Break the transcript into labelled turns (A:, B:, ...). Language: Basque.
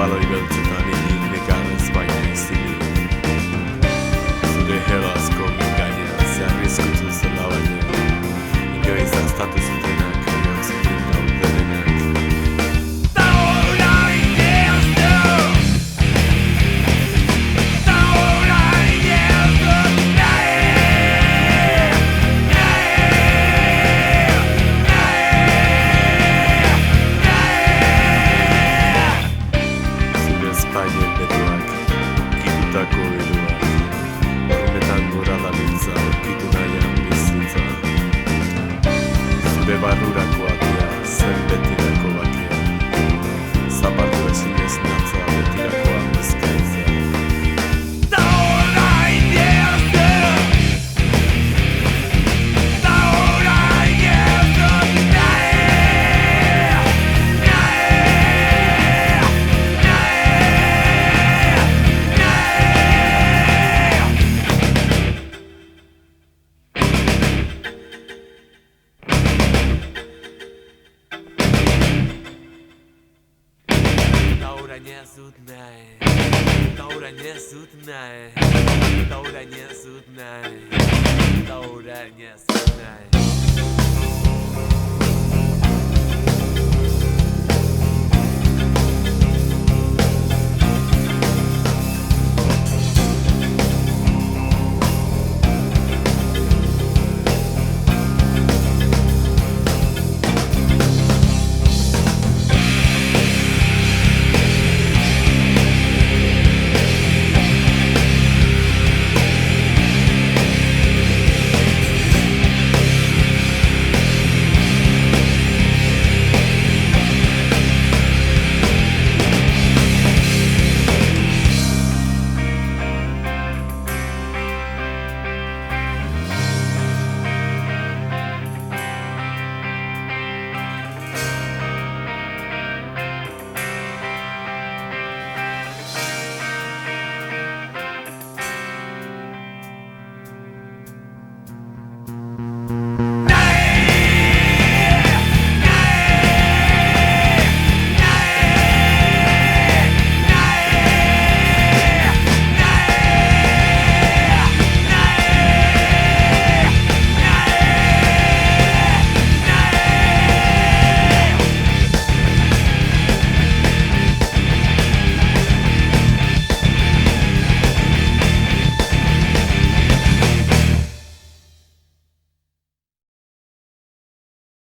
A: baloi beltzetan inik negarrez baina izilik. Zure helazko mingaina zeharrizkutu zela baina inoiz aztatu zutenak bihotzekin dauderenak. Espainian beroak, kitutako eroak, hormetan gora dabiltza, orkitu nahian bizitza. Zure barrurako atea, zen betirako bakea, zapatu ezinez natza betirako amezkaitza.
B: Orain ez dut nahi, orain ez dut nahi, orain ez dut nahi, orain ez dut nahi.